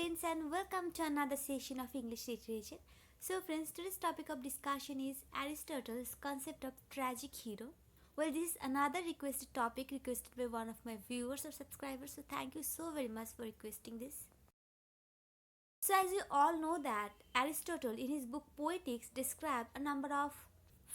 friends, and welcome to another session of English Literature. So friends, today's topic of discussion is Aristotle's concept of tragic hero. Well, this is another requested topic requested by one of my viewers or subscribers, so thank you so very much for requesting this. So as you all know that Aristotle in his book Poetics described a number of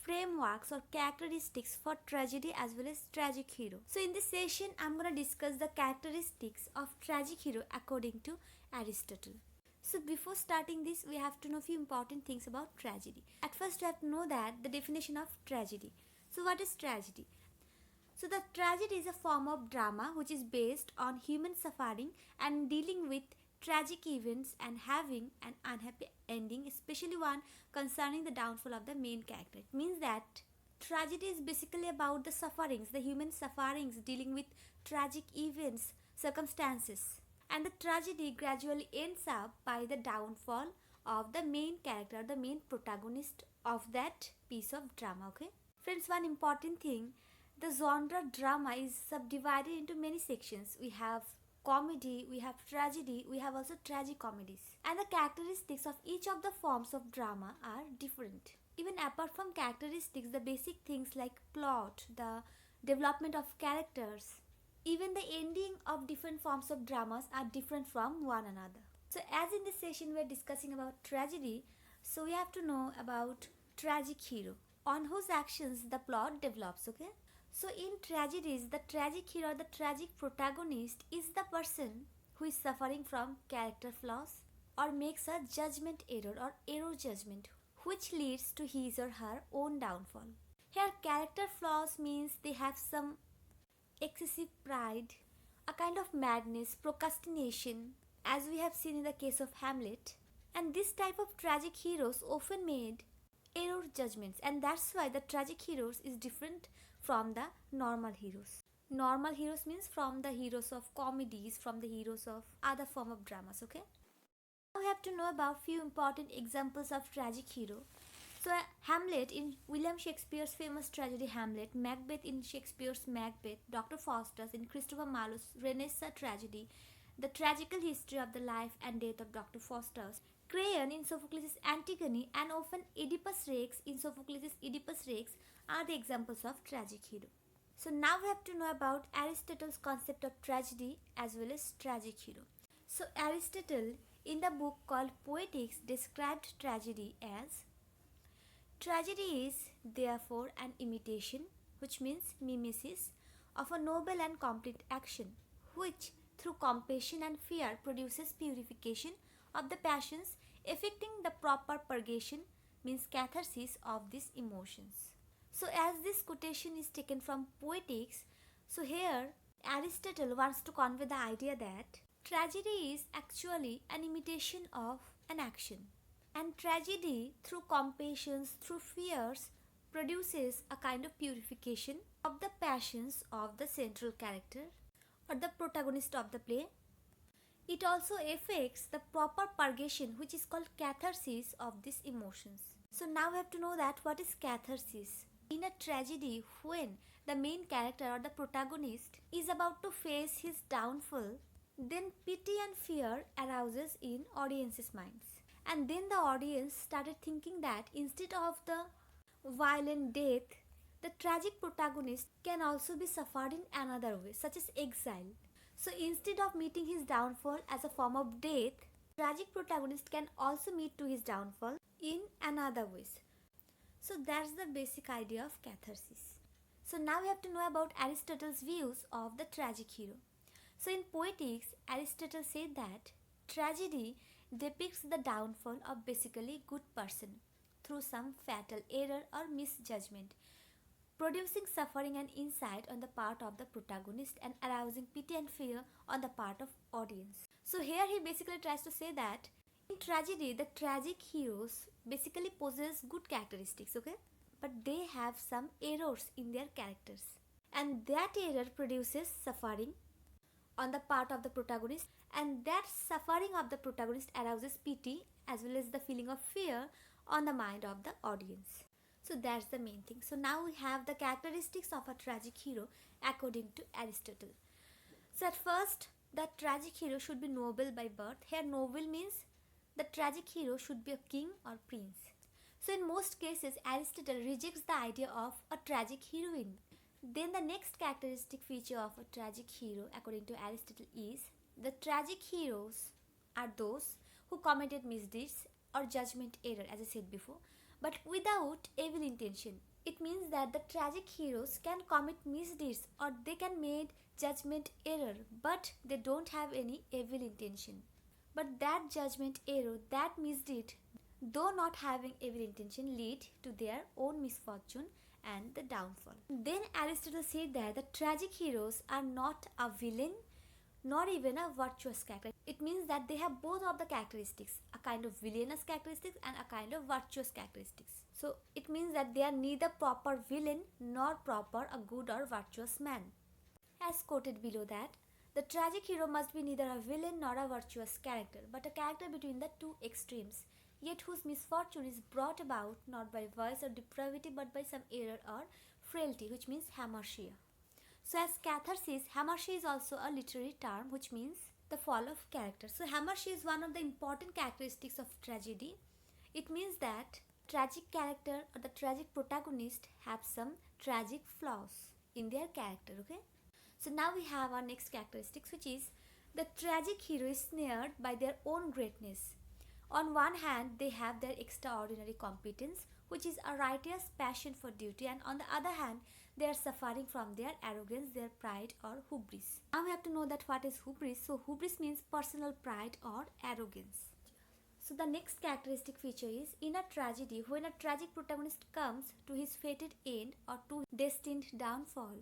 frameworks or characteristics for tragedy as well as tragic hero. So in this session I'm going to discuss the characteristics of tragic hero according to Aristotle. So before starting this, we have to know few important things about tragedy. At first we have to know that the definition of tragedy. So what is tragedy? So the tragedy is a form of drama which is based on human suffering and dealing with tragic events and having an unhappy ending, especially one concerning the downfall of the main character. It means that tragedy is basically about the sufferings, the human sufferings dealing with tragic events, circumstances. And the tragedy gradually ends up by the downfall of the main character, the main protagonist of that piece of drama. Okay? Friends, one important thing, the genre drama is subdivided into many sections. We have comedy, we have tragedy, we have also tragicomedies. And the characteristics of each of the forms of drama are different. Even apart from characteristics, the basic things like plot, the development of characters, even the ending of different forms of dramas are different from one another. So as in this session we are discussing about tragedy, so we have to know about tragic hero, on whose actions the plot develops, okay? So in tragedies, the tragic hero, the tragic protagonist is the person who is suffering from character flaws or makes a judgment error or error judgment which leads to his or her own downfall. Here character flaws means they have some excessive pride, a kind of madness, procrastination, as we have seen in the case of Hamlet. And this type of tragic heroes often made error judgments, and that's why the tragic heroes is different from the normal heroes. Normal heroes means from the heroes of comedies, from the heroes of other form of dramas, okay? Now we have to know about few important examples of tragic hero. So Hamlet in William Shakespeare's famous tragedy Hamlet, Macbeth in Shakespeare's Macbeth, Dr. Faustus in Christopher Marlowe's Renaissance tragedy, the tragical history of the life and death of Dr. Faustus, Creon in Sophocles' Antigone, and often Oedipus Rex in Sophocles' Oedipus Rex are the examples of tragic hero. So now we have to know about Aristotle's concept of tragedy as well as tragic hero. So Aristotle in the book called Poetics described tragedy as: tragedy is therefore an imitation, which means mimesis, of a noble and complete action, which through compassion and fear produces purification of the passions, effecting the proper purgation, means catharsis of these emotions. So as this quotation is taken from Poetics, so here Aristotle wants to convey the idea that tragedy is actually an imitation of an action. And tragedy through compassions, through fears, produces a kind of purification of the passions of the central character or the protagonist of the play. It also affects the proper purgation, which is called catharsis of these emotions. So now we have to know that what is catharsis. In a tragedy, when the main character or the protagonist is about to face his downfall, then pity and fear arouses in audience's minds. And then the audience started thinking that instead of the violent death, the tragic protagonist can also be suffered in another way, such as exile. So instead of meeting his downfall as a form of death, tragic protagonist can also meet to his downfall in another ways. So that's the basic idea of catharsis. So now we have to know about Aristotle's views of the tragic hero. So in Poetics, Aristotle said that tragedy depicts the downfall of basically good person through some fatal error or misjudgment, producing suffering and insight on the part of the protagonist and arousing pity and fear on the part of audience. So here he basically tries to say that in tragedy, the tragic heroes basically possess good characteristics, okay? But they have some errors in their characters. And that error produces suffering on the part of the protagonist, and that suffering of the protagonist arouses pity as well as the feeling of fear on the mind of the audience. So that's the main thing. So now we have the characteristics of a tragic hero according to Aristotle. So at first the tragic hero should be noble by birth. Here noble means the tragic hero should be a king or prince. So in most cases Aristotle rejects the idea of a tragic heroine. Then the next characteristic feature of a tragic hero according to Aristotle is the tragic heroes are those who committed misdeeds or judgment error, as I said before, but without evil intention. It means that the tragic heroes can commit misdeeds or they can make judgment error, but they don't have any evil intention. But that judgment error, that misdeed, though not having evil intention, lead to their own misfortune and the downfall. Then Aristotle said that the tragic heroes are not a villain nor even a virtuous character. It means that they have both of the characteristics, a kind of villainous characteristics and a kind of virtuous characteristics. So it means that they are neither proper villain nor proper a good or virtuous man. As quoted below that, the tragic hero must be neither a villain nor a virtuous character, but a character between the two extremes, yet whose misfortune is brought about not by vice or depravity but by some error or frailty, which means hamartia. So as catharsis, hamartia is also a literary term which means the fall of character. So hamartia is one of the important characteristics of tragedy. It means that tragic character or the tragic protagonist have some tragic flaws in their character, okay? So now we have our next characteristics, which is the tragic hero is snared by their own greatness. On one hand, they have their extraordinary competence, which is a righteous passion for duty, and on the other hand, they are suffering from their arrogance, their pride or hubris. Now we have to know that what is hubris. So hubris means personal pride or arrogance. So the next characteristic feature is in a tragedy, when a tragic protagonist comes to his fated end or to destined downfall,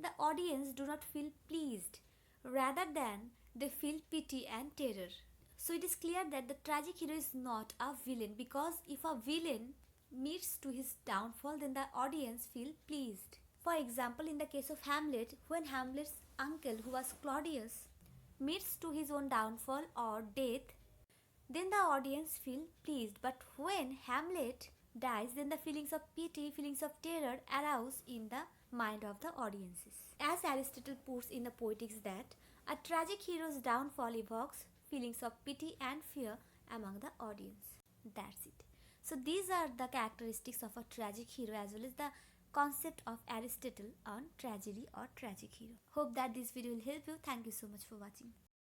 the audience do not feel pleased, rather than they feel pity and terror. So it is clear that the tragic hero is not a villain, because if a villain meets to his downfall, then the audience feel pleased. For example, in the case of Hamlet, when Hamlet's uncle, who was Claudius, meets to his own downfall or death, then the audience feel pleased. But when Hamlet dies, then the feelings of pity, feelings of terror arouse in the mind of the audiences. As Aristotle puts in the Poetics that a tragic hero's downfall evokes feelings of pity and fear among the audience. That's it. So these are the characteristics of a tragic hero as well as the concept of Aristotle on tragedy or tragic hero. Hope that this video will help you. Thank you so much for watching.